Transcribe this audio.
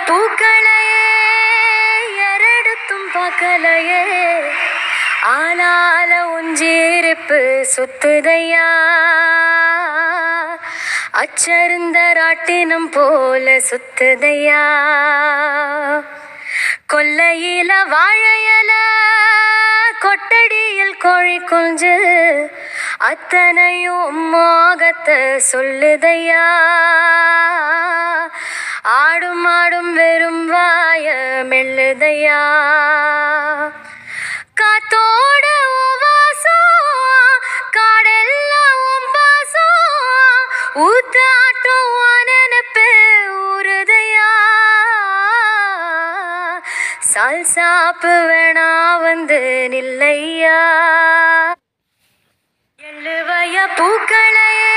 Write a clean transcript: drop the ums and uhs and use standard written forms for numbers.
பூக்களையே எரெடுத்தும் பார்க்கலையே ஆளால உஞ்சீரிப்பு சுத்துதையா அச்சருந்த ராட்டினம் போல சுத்துதையா கொல்லையில வாழையல கொட்டடியில் கோழி குஞ்சு அத்தனையும் மோகத்தை சொல்லுதையா ஆடும் ஆடும் வெறும் வாய மெல்லுதையா காத்தோட வாசம் காடெல்லாம் பாசம் ஊத்தாட்டம் நினைப்பு ஊறுதையா சால் சாப்பு வேணா வந்து நில்லையா எள்ளுவய பூக்களையே